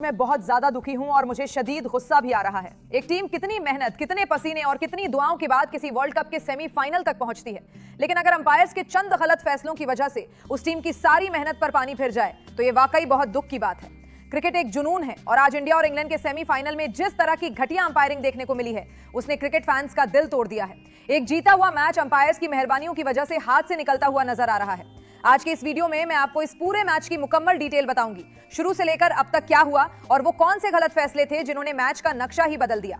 में बहुत ज्यादा दुखी हूं और मुझे शदीद गुस्सा भी आ रहा है। एक टीम कितनी मेहनत, कितने पसीने और कितनी दुआओं के बाद किसी वर्ल्ड कप के सेमीफाइनल तक पहुंचती है, लेकिन अगर अंपायर्स के चंद गलत फैसलों की वजह से उस टीम की सारी मेहनत पर पानी फिर जाए तो यह वाकई बहुत दुख की बात है। क्रिकेट एक जुनून है और आज इंडिया और इंग्लैंड के सेमीफाइनल में जिस तरह की घटिया अंपायरिंग देखने को मिली है उसने क्रिकेट फैंस का दिल तोड़ दिया है। एक जीता हुआ मैच अंपायर्स की मेहरबानियों की वजह से हाथ से निकलता हुआ नजर आ रहा है। आज के इस वीडियो में मैं आपको इस पूरे मैच की मुकम्मल डिटेल बताऊंगी, शुरू से लेकर अब तक क्या हुआ और वो कौन से गलत फैसले थे जिन्होंने मैच का नक्शा ही बदल दिया।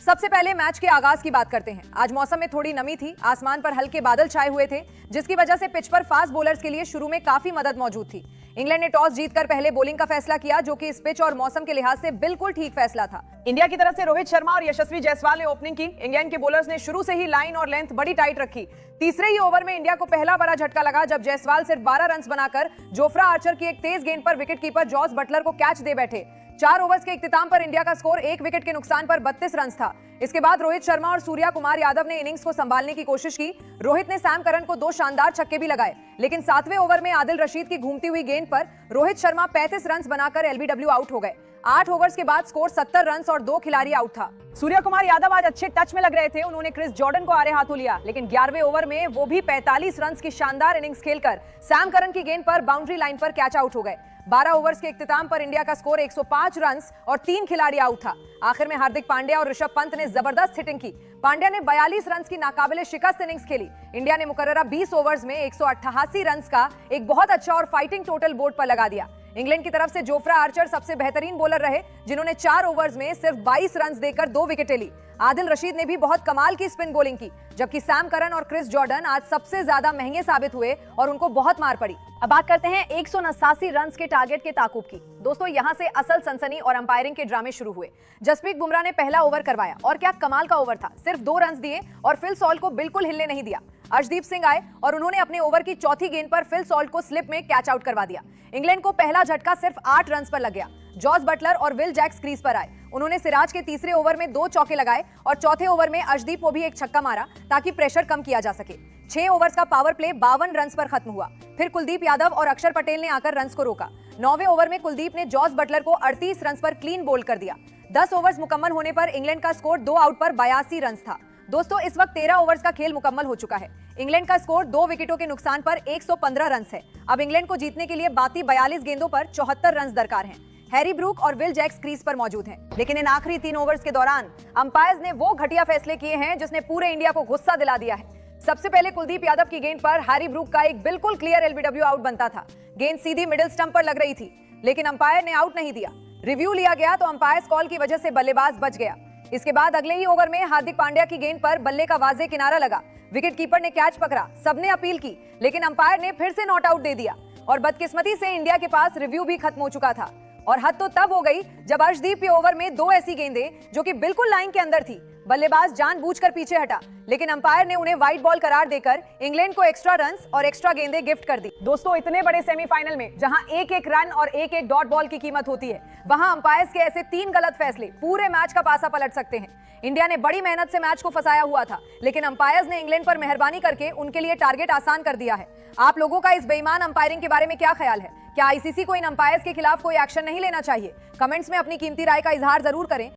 सबसे पहले मैच के आगाज की बात करते हैं। आज मौसम में थोड़ी नमी थी, आसमान पर हल्के बादल छाए हुए थे, जिसकी वजह से पिच पर फास्ट बॉलर्स के लिए शुरू में काफी मदद मौजूद थी। इंग्लैंड ने टॉस जीतकर पहले बॉलिंग का फैसला किया, जो कि इस पिच और मौसम के लिहाज से बिल्कुल ठीक फैसला था। इंडिया की तरफ से रोहित शर्मा और यशस्वी जायसवाल ने ओपनिंग की। इंग्लैंड के बॉलर्स ने शुरू से ही लाइन और लेंथ बड़ी टाइट रखी। तीसरे ही ओवर में इंडिया को पहला बड़ा झटका लगा जब जायसवाल सिर्फ 12 रन बनाकर जोफ्रा आर्चर की एक तेज गेंद पर विकेटकीपर जॉस बटलर को कैच दे बैठे। 4 ओवर्स के इख्तिताम पर इंडिया का स्कोर 1 विकेट के नुकसान पर 32 रन था। इसके बाद रोहित शर्मा और सूर्या कुमार यादव ने इनिंग्स को संभालने की कोशिश की। रोहित ने सैम करन को 2 शानदार छक्के भी लगाए, लेकिन 7वें ओवर में आदिल रशीद की घूमती हुई गेंद पर रोहित शर्मा 35 रन बनाकर एलबीडब्ल्यू आउट हो गए। 8 ओवर्स के बाद स्कोर 70 रन और 2 खिलाड़ी आउट था। सूर्या कुमार यादव आज अच्छे टच में लग रहे थे। उन्होंने क्रिस जॉर्डन को आड़े हाथों लिया, लेकिन 11वें ओवर में वो भी 45 रन की शानदार इनिंग्स खेलकर सैम करन की गेंद पर बाउंड्री लाइन पर कैच आउट हो गए। 12 ओवर्स के इख्तिताम पर इंडिया का स्कोर 105 रन और 3 खिलाड़ी आउट था। आखिर में हार्दिक पांड्या और ऋषभ पंत ने जबरदस्त हिटिंग की। पांड्या ने 42 रन की नाकाबिले शिकस्त इनिंग्स खेली। इंडिया ने मुकर्ररा 20 ओवर्स में 188 रन का एक बहुत अच्छा और फाइटिंग टोटल बोर्ड पर लगा दिया। इंग्लैंड की तरफ से जोफ्रा आर्चर सबसे बेहतरीन बॉलर रहे, जिन्होंने 4 ओवर्स में सिर्फ 22 रन देकर 2 विकेटें ली। आदिल रशीद ने भी बहुत कमाल की स्पिन बॉलिंग की, जबकि सैम करन और क्रिस जॉर्डन आज सबसे ज्यादा महंगे साबित हुए और उनको बहुत मार पड़ी। अब बात करते हैं 189 रन के टारगेट के ताकुब की। दोस्तों, यहां से असल सनसनी और अंपायरिंग के ड्रामे शुरू हुए। जसप्रीत बुमराह ने पहला ओवर करवाया और क्या कमाल का ओवर था। सिर्फ 2 रन दिए और फिल सॉल्ट को बिल्कुल हिलने नहीं दिया। अर्शदीप सिंह आए और उन्होंने अपने ओवर की चौथी गेंद पर फिल सॉल्ट को स्लिप में कैच आउट करवा दिया। इंग्लैंड को पहला झटका सिर्फ 8 रन पर लग गया। जॉस बटलर और विल जैक्स क्रीज पर आए। उन्होंने सिराज के तीसरे ओवर में 2 चौके लगाए और चौथे ओवर में अर्शदीप को भी एक छक्का मारा ताकि प्रेशर कम किया जा सके। 6 ओवर्स का पावर प्ले 52 रन पर खत्म हुआ। फिर कुलदीप यादव और अक्षर पटेल ने आकर रन को रोका। 9वें ओवर में कुलदीप ने जॉस बटलर को 38 रन पर क्लीन बोल्ड कर दिया। 10 ओवर्स मुकम्मल होने पर इंग्लैंड का स्कोर 2 आउट पर 82 रन था। दोस्तों, इस वक्त 13 ओवर्स का खेल मुकम्मल हो चुका है। इंग्लैंड का स्कोर 2 विकेटों के नुकसान पर 115 रन है। अब इंग्लैंड को जीतने के लिए बाकी 42 गेंदों पर 74 रन दरकार हैं। हैरी ब्रूक और विल जैक्स क्रीज पर मौजूद हैं, लेकिन इन आखिरी 3 ओवर्स के दौरान अंपायर्स ने वो घटिया फैसले किए हैं जिसने पूरे इंडिया को गुस्सा दिला दिया है। सबसे पहले कुलदीप यादव की गेंद पर हैरी ब्रूक का एक बिल्कुल क्लियर एलबीडब्ल्यू आउट बनता था। गेंद सीधी मिडिल स्टंप पर लग रही थी, लेकिन अंपायर ने आउट नहीं दिया। रिव्यू लिया गया तो अंपायर्स कॉल की वजह से बल्लेबाज बच गया। इसके बाद अगले ही ओवर में हार्दिक पांड्या की गेंद पर बल्ले का वाजे किनारा लगा। विकेटकीपर ने कैच पकड़ा, सबने अपील की, लेकिन अंपायर ने फिर से नॉट आउट दे दिया और बदकिस्मती से इंडिया के पास रिव्यू भी खत्म हो चुका था। और हद तो तब हो गई जब अर्शदीप के ओवर में 2 ऐसी गेंदें जो कि बिल्कुल लाइन के अंदर थी, बल्लेबाज जानबूझकर पीछे हटा, लेकिन अंपायर ने उन्हें वाइड बॉल करार देकर इंग्लैंड को एक्स्ट्रा रन और एक्स्ट्रा गेंदें गिफ्ट कर दी। दोस्तों, इतने बड़े सेमीफाइनल में जहां एक-एक रन और एक-एक डॉट बॉल की कीमत होती है, वहां अंपायर्स के ऐसे 3 गलत फैसले पूरे मैच का पासा पलट सकते हैं। इंडिया ने बड़ी मेहनत से मैच को फंसाया हुआ था, लेकिन अंपायर्स ने इंग्लैंड पर मेहरबानी करके उनके लिए टारगेट आसान कर दिया है। आप लोगों का इस बेईमान अंपायरिंग के बारे में क्या ख्याल है? क्या आईसीसी को इन अंपायर्स के खिलाफ कोई एक्शन नहीं लेना चाहिए? कमेंट्स में अपनी कीमती राय का इजहार जरूर करें।